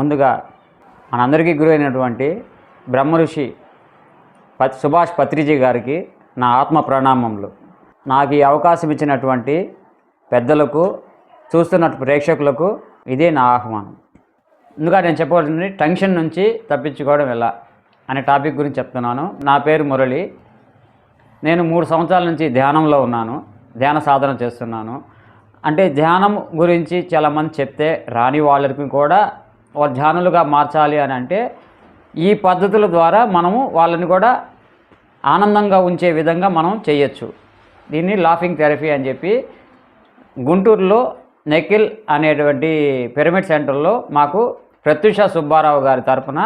ముందుగా మనందరికీ గురైనటువంటి బ్రహ్మఋషి సుభాష్ పత్రిజీ గారికి నా ఆత్మ ప్రణామములు. నాకు ఈ అవకాశం ఇచ్చినటువంటి పెద్దలకు, చూస్తున్న ప్రేక్షకులకు ఇదే నా ఆహ్వానం. ముందుగా నేను చెప్పవలసింది టెన్షన్ నుంచి తప్పించుకోవడం ఎలా అనే టాపిక్ గురించి చెప్తున్నాను. నా పేరు మురళి. నేను 3 సంవత్సరాల నుంచి ధ్యానంలో ఉన్నాను, ధ్యాన సాధన చేస్తున్నాను. అంటే ధ్యానం గురించి చాలామంది చెప్తే రాని వాళ్ళకి కూడా వాళ్ళ ధ్యానులుగా మార్చాలి అని అంటే ఈ పద్ధతుల ద్వారా మనము వాళ్ళని కూడా ఆనందంగా ఉంచే విధంగా మనం చేయొచ్చు. దీన్ని లాఫింగ్ థెరపీ అని చెప్పి గుంటూరులో నెకిల్ అనేటువంటి పిరమిడ్ సెంటర్లో మాకు ప్రత్యూష సుబ్బారావు గారి తరఫున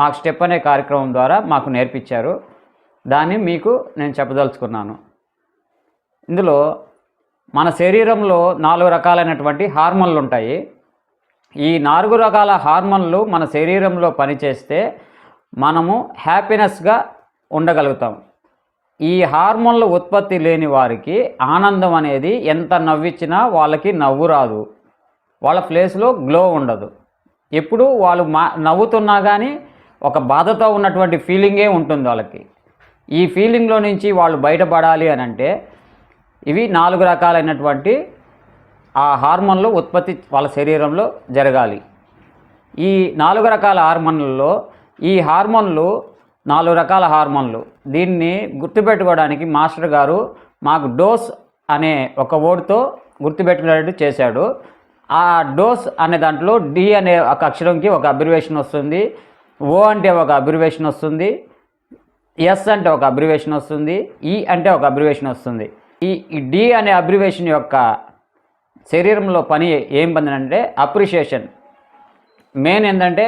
మాకు స్టెప్ అనే కార్యక్రమం ద్వారా మాకు నేర్పించారు. దాన్ని మీకు నేను చెప్పదలుచుకున్నాను. ఇందులో మన శరీరంలో 4 రకాలైనటువంటి హార్మోన్లు ఉంటాయి. ఈ 4 రకాల హార్మోన్లు మన శరీరంలో పనిచేస్తే మనము హ్యాపీనెస్గా ఉండగలుగుతాం. ఈ హార్మోన్ల ఉత్పత్తి లేని వారికి ఆనందం అనేది ఎంత నవ్విచ్చినా వాళ్ళకి నవ్వు రాదు, వాళ్ళ ఫేస్లో గ్లో ఉండదు. ఎప్పుడు వాళ్ళు నవ్వుతున్నా కానీ ఒక బాధతో ఉన్నటువంటి ఫీలింగే ఉంటుంది వాళ్ళకి. ఈ ఫీలింగ్లో నుంచి వాళ్ళు బయటపడాలి అని అంటే ఇవి 4 రకాలైనటువంటి ఆ హార్మోన్లు ఉత్పత్తి వాళ్ళ శరీరంలో జరగాలి. ఈ 4 రకాల హార్మోన్లలో ఈ హార్మోన్లు 4 రకాల హార్మోన్లు. దీన్ని గుర్తుపెట్టుకోవడానికి మాస్టర్ గారు మాకు డోస్ అనే ఒక వర్డ్తో గుర్తుపెట్టుకునేట్టు చేశాడు. ఆ డోస్ అనే దాంట్లో డి అనే ఒక అక్షరంకి ఒక అబ్రివేషన్ వస్తుంది, ఓ అంటే ఒక అబ్రివేషన్ వస్తుంది, ఎస్ అంటే ఒక అబ్రివేషన్ వస్తుంది, ఈ అంటే ఒక అబ్రివేషన్ వస్తుంది. ఈ డి అనే అబ్రివేషన్ యొక్క శరీరంలో పని ఏం పని అంటే అప్రిషియేషన్. మెయిన్ ఏంటంటే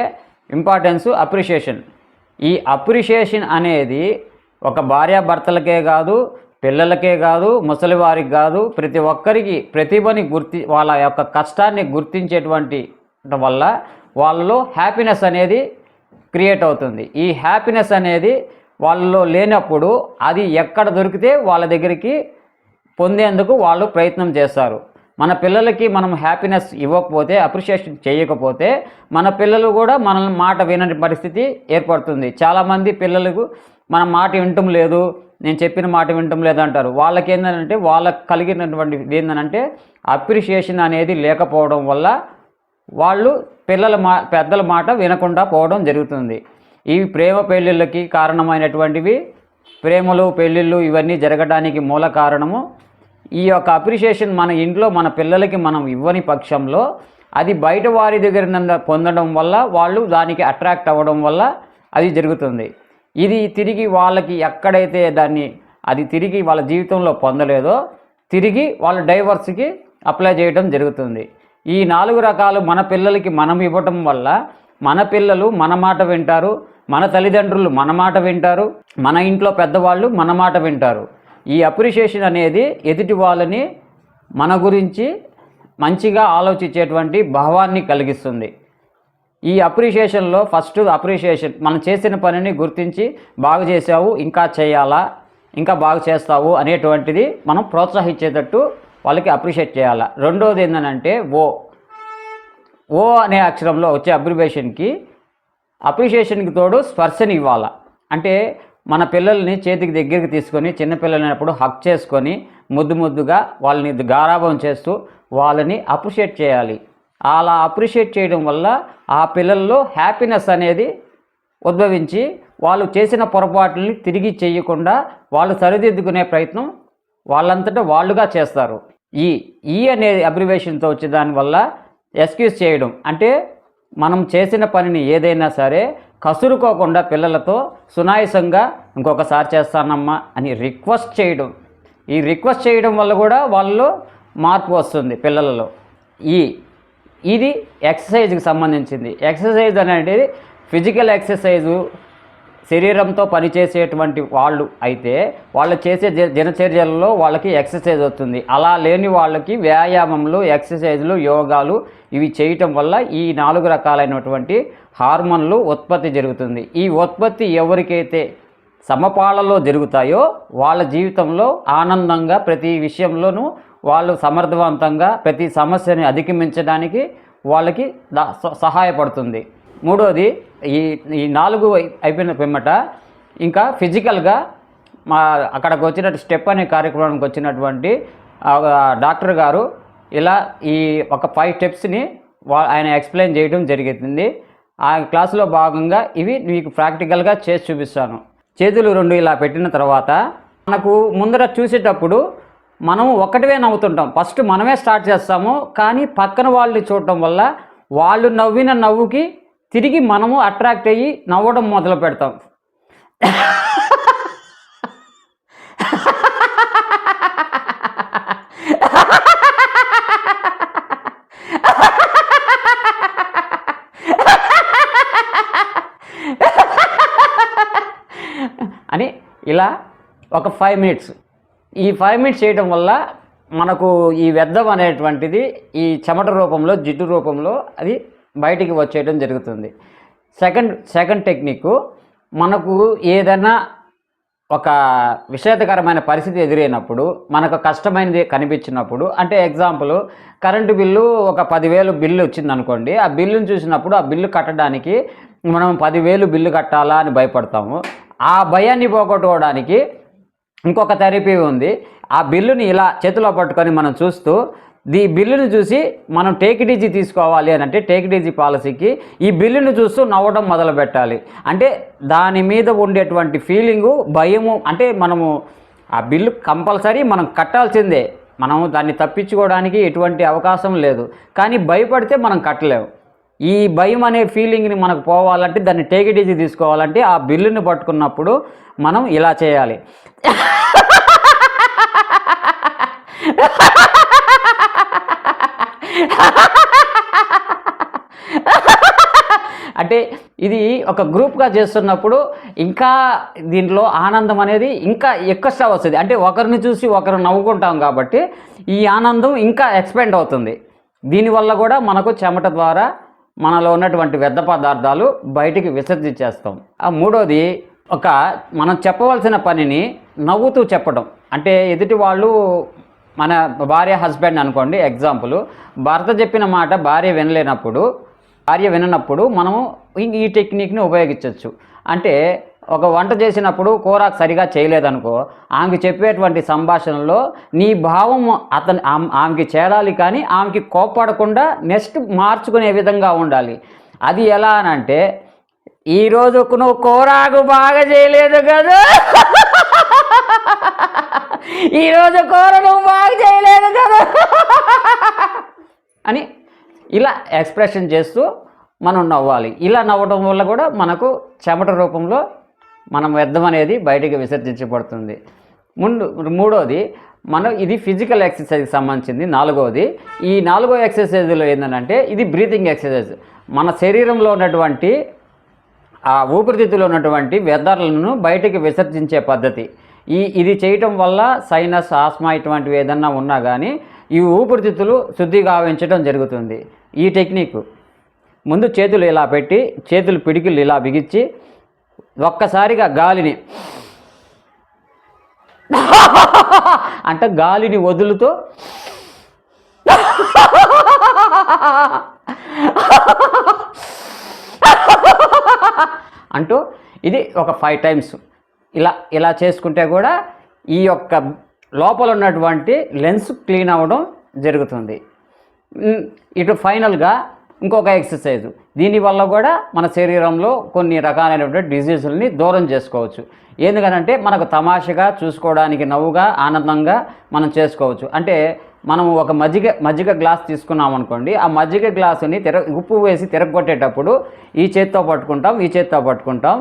ఇంపార్టెన్స్ అప్రిషియేషన్. ఈ అప్రిషియేషన్ అనేది ఒక భార్యాభర్తలకే కాదు, పిల్లలకే కాదు, ముసలివారికి కాదు, ప్రతి ఒక్కరికి ప్రతిభని వాళ్ళ యొక్క కష్టాన్ని గుర్తించేటువంటి వల్ల వాళ్ళలో హ్యాపీనెస్ అనేది క్రియేట్ అవుతుంది. ఈ హ్యాపీనెస్ అనేది వాళ్ళలో లేనప్పుడు అది ఎక్కడ దొరికితే వాళ్ళ దగ్గరికి పొందేందుకు వాళ్ళు ప్రయత్నం చేస్తారు. మన పిల్లలకి మనం హ్యాపీనెస్ ఇవ్వకపోతే, అప్రిషియేషన్ చేయకపోతే మన పిల్లలు కూడా మన మాట వినని పరిస్థితి ఏర్పడుతుంది. చాలామంది పిల్లలకు మన మాట వినటం లేదు, నేను చెప్పిన మాట వినటం లేదు అంటారు. వాళ్ళకి ఏంటంటే వాళ్ళకి కలిగినటువంటి ఏంటంటే అప్రిషియేషన్ అనేది లేకపోవడం వల్ల వాళ్ళు పెద్దల మాట వినకుండా పోవడం జరుగుతుంది. ఇవి ప్రేమ పెళ్ళిళ్ళకి కారణమైనటువంటివి. ప్రేమలు పెళ్ళిళ్ళు ఇవన్నీ జరగడానికి మూల కారణము ఈ యొక్క అప్రిషియేషన్ మన ఇంట్లో మన పిల్లలకి మనం ఇవ్వని పక్షంలో అది బయట వారి దగ్గర పొందడం వల్ల వాళ్ళు దానికి అట్రాక్ట్ అవ్వడం వల్ల అది జరుగుతుంది. ఇది తిరిగి వాళ్ళకి ఎక్కడైతే అది తిరిగి వాళ్ళ జీవితంలో పొందలేదో తిరిగి వాళ్ళ డైవర్స్కి అప్లై చేయడం జరుగుతుంది. ఈ 4 రకాలు మన పిల్లలకి మనం ఇవ్వటం వల్ల మన పిల్లలు మన మాట వింటారు, మన తల్లిదండ్రులు మన మాట వింటారు, మన ఇంట్లో పెద్దవాళ్ళు మన మాట వింటారు. ఈ అప్రిషియేషన్ అనేది ఎదుటి వాళ్ళని మన గురించి మంచిగా ఆలోచించేటువంటి భావాన్ని కలిగిస్తుంది. ఈ అప్రిషియేషన్లో ఫస్ట్ అప్రిషియేషన్ మనం చేసిన పనిని గుర్తించి బాగు చేసావు, ఇంకా చేయాలా, ఇంకా బాగు చేస్తావు అనేటువంటిది మనం ప్రోత్సహించేటట్టు వాళ్ళకి అప్రిషియేట్ చేయాలా. రెండోది ఏంటంటే ఓ అనే అక్షరంలో వచ్చే అప్రిషియేషన్కి తోడు స్పర్శని ఇవ్వాలా. అంటే మన పిల్లల్ని చేతికి దగ్గరికి తీసుకొని చిన్నపిల్లలైనప్పుడు హక్ చేసుకొని ముద్దుగా వాళ్ళని గారాబం చేస్తూ వాళ్ళని అప్రిషియేట్ చేయాలి. అలా అప్రిషియేట్ చేయడం వల్ల ఆ పిల్లల్లో హ్యాపీనెస్ అనేది ఉద్భవించి వాళ్ళు చేసిన పొరపాట్లని తిరిగి చేయకుండా వాళ్ళు సరిదిద్దుకునే ప్రయత్నం వాళ్ళంతటా వాళ్ళుగా చేస్తారు. ఈ అనే అబ్రివేషన్తో వచ్చే దానివల్ల ఎక్స్క్యూజ్ చేయడం అంటే మనం చేసిన పనిని ఏదైనా సరే కసురుకోకుండా పిల్లలతో సునాయసంగా ఇంకొకసారి చేస్తానమ్మా అని రిక్వెస్ట్ చేయడం. ఈ రిక్వెస్ట్ చేయడం వల్ల కూడా వాళ్ళలో మార్పు వస్తుంది పిల్లలలో. ఇది ఎక్సర్సైజ్కి సంబంధించింది. ఎక్సర్సైజ్ అనేది ఫిజికల్ ఎక్సర్సైజు శరీరంతో పనిచేసేటువంటి వాళ్ళు అయితే వాళ్ళు చేసే దినచర్యలలో వాళ్ళకి ఎక్సర్సైజ్ అవుతుంది. అలా లేని వాళ్ళకి వ్యాయామంలు, ఎక్సర్సైజులు, యోగాలు ఇవి చేయటం వల్ల ఈ 4 రకాలైనటువంటి హార్మోన్లు ఉత్పత్తి జరుగుతుంది. ఈ ఉత్పత్తి ఎవరికైతే సమపాళలో జరుగుతాయో వాళ్ళ జీవితంలో ఆనందంగా ప్రతి విషయంలోనూ వాళ్ళు సమర్థవంతంగా ప్రతి సమస్యని అధిగమించడానికి వాళ్ళకి సహాయపడుతుంది. మూడోది ఈ ఈ 4 అయిపోయిన పిమ్మట ఇంకా ఫిజికల్గా అక్కడికి వచ్చినట్టు స్టెప్ అనే కార్యక్రమానికి వచ్చినటువంటి డాక్టర్ గారు ఇలా ఈ ఒక 5 స్టెప్స్ని ఆయన ఎక్స్ప్లెయిన్ చేయడం జరిగింది. ఆ క్లాసులో భాగంగా ఇవి మీకు ప్రాక్టికల్గా చేసి చూపిస్తాను. చేతులు 2 ఇలా పెట్టిన తర్వాత మనకు ముందర చూసేటప్పుడు మనము ఒక్కటివే నవ్వుతుంటాం. ఫస్ట్ మనమే స్టార్ట్ చేస్తాము, కానీ పక్కన వాళ్ళు చూడటం వల్ల వాళ్ళు నవ్విన నవ్వుకి తిరిగి మనము అట్రాక్ట్ అయ్యి నవ్వడం మొదలు పెడతాం. అని ఇలా ఒక 5 మినిట్స్, ఈ 5 మినిట్స్ చేయడం వల్ల మనకు ఈ వ్యర్థం అనేటువంటిది ఈ చెమట రూపంలో, జిడ్డు రూపంలో అది బయటికి వచ్చేయడం జరుగుతుంది. సెకండ్ టెక్నిక్, మనకు ఏదైనా ఒక విషాదకరమైన పరిస్థితి ఎదురైనప్పుడు, మనకు కష్టమైనది కనిపించినప్పుడు, అంటే ఎగ్జాంపుల్ కరెంటు బిల్లు ఒక 10,000 బిల్లు వచ్చింది అనుకోండి. ఆ బిల్లును చూసినప్పుడు ఆ బిల్లు కట్టడానికి మనం 10,000 బిల్లు కట్టాలా అని భయపడతాము. ఆ భయాన్ని పోగొట్టుకోవడానికి ఇంకొక థెరపీ ఉంది. ఆ బిల్లుని ఇలా చేతిలో పట్టుకొని మనం చూస్తూ ఈ బిల్లును చూసి మనం టేక్ ఇట్ ఈజీ తీసుకోవాలి అని అంటే టేక్ ఇట్ ఈజీ పాలసీకి ఈ బిల్లును చూస్తూ నవ్వడం మొదలు పెట్టాలి. అంటే దాని మీద ఉండేటువంటి ఫీలింగు, భయము, అంటే మనము ఆ బిల్లు కంపల్సరీ మనం కట్టాల్సిందే, మనము దాన్ని తప్పించుకోవడానికి ఎటువంటి అవకాశం లేదు. కానీ భయపడితే మనం కట్టలేము. ఈ భయం అనే ఫీలింగ్ని మనకు పోవాలంటే, దాన్ని టేక్ ఇట్ ఈజీ తీసుకోవాలంటే ఆ బిల్లుని పట్టుకున్నప్పుడు మనం ఇలా చేయాలి. అంటే ఇది ఒక గ్రూప్గా చేస్తున్నప్పుడు ఇంకా దీంట్లో ఆనందం అనేది ఇంకా ఎక్కువ వస్తుంది. అంటే ఒకరిని చూసి ఒకరు నవ్వుకుంటాం కాబట్టి ఈ ఆనందం ఇంకా ఎక్స్పెండ్ అవుతుంది. దీనివల్ల కూడా మనకు చెమట ద్వారా మనలో ఉన్నటువంటి వ్యర్థ పదార్థాలు బయటికి విసర్జించేస్తాం. మూడోది, మనం చెప్పవలసిన పనిని నవ్వుతూ చెప్పడం. అంటే ఎదుటి వాళ్ళు మన భార్య, హస్బెండ్ అనుకోండి ఎగ్జాంపుల్, భర్త చెప్పిన మాట భార్య విననప్పుడు మనము ఈ టెక్నిక్ని ఉపయోగించవచ్చు. అంటే ఒక వంట చేసినప్పుడు కూర సరిగా చేయలేదనుకో, ఆమెకి చెప్పేటువంటి సంభాషణలో నీ భావం ఆమెకి చేరాలి, కానీ ఆమెకి కోప్పడకుండా నెక్స్ట్ మార్చుకునే విధంగా ఉండాలి. అది ఎలా అని అంటే, ఈరోజు నువ్వు కూరకు బాగా చేయలేదు కదా, ఈరోజు కూర నువ్వు బాగా చేయలేదు కదా అని ఇలా ఎక్స్ప్రెషన్ చేస్తూ మనం నవ్వాలి. ఇలా నవ్వడం వల్ల కూడా మనకు చెమట రూపంలో మనం వ్యర్థం అనేది బయటికి విసర్జించబడుతుంది. మూడోది, ఇది ఫిజికల్ ఎక్సర్సైజ్కి సంబంధించింది. నాలుగోది, ఈ 4వ ఎక్సర్సైజ్లో ఏంటంటే ఇది బ్రీతింగ్ ఎక్సర్సైజ్. మన శరీరంలో ఉన్నటువంటి ఆ ఊపిరితిత్తులో ఉన్నటువంటి వ్యర్థాలను బయటికి విసర్జించే పద్ధతి. ఇది చేయటం వల్ల సైనస్, ఆస్మా ఇటువంటివి ఏదన్నా ఉన్నా కానీ ఈ ఊపిరితిత్తులు శుద్ధి గావించడం జరుగుతుంది. ఈ టెక్నిక్, ముందు చేతులు ఇలా పెట్టి చేతులు పిడికిళ్ళు ఇలా బిగించి ఒక్కసారిగా గాలిని అంటే గాలిని వదులుతూ అంటూ ఇది ఒక 5 టైమ్స్ ఇలా చేసుకుంటే కూడా ఈ యొక్క లోపల ఉన్నటువంటి లెన్స్ క్లీన్ అవ్వడం జరుగుతుంది. ఇటు ఫైనల్గా ఇంకొక ఎక్సర్సైజ్, దీనివల్ల కూడా మన శరీరంలో కొన్ని రకాలైనటువంటి డిజీజుల్ని దూరం చేసుకోవచ్చు. ఎందుకనంటే మనకు తమాషగా చూసుకోవడానికి, నవ్వుగా, ఆనందంగా మనం చేసుకోవచ్చు. అంటే మనం ఒక మజ్జిగ గ్లాస్ తీసుకున్నాం అనుకోండి, ఆ మజ్జిగ గ్లాసుని ఉప్పు వేసి తిరగొట్టేటప్పుడు ఈ చేతితో పట్టుకుంటాం,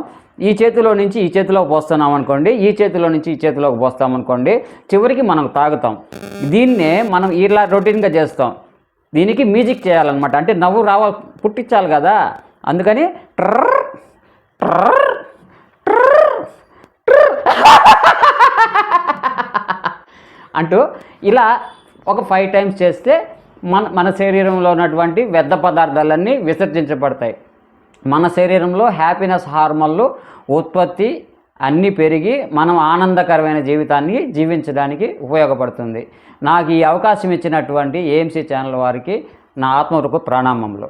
ఈ చేతిలో నుంచి ఈ చేతిలోకి పోస్తున్నాం అనుకోండి, ఈ చేతిలో నుంచి ఈ చేతిలోకి పోస్తాం అనుకోండి, చివరికి మనం తాగుతాం. దీన్నే మనం ఇలా రొటీన్గా చేస్తాం. దీనికి మ్యూజిక్ చేయాలన్నమాట. అంటే నవ్వు పుట్టించాలి కదా, అందుకని ట్రర్ ట్రర్ ట్రర్ అంటూ ఇలా ఒక 5 టైమ్స్ చేస్తే మన శరీరంలో ఉన్నటువంటి వ్యర్థ పదార్థాలన్నీ విసర్జించబడతాయి. మన శరీరంలో హ్యాపీనెస్ హార్మోన్లు ఉత్పత్తి అన్నీ పెరిగి మనం ఆనందకరమైన జీవితాన్ని జీవించడానికి ఉపయోగపడుతుంది. నాకు ఈ అవకాశం ఇచ్చినటువంటి ఏఎంసీ ఛానల్ వారికి నా ఆత్మవరకు ప్రణామములు.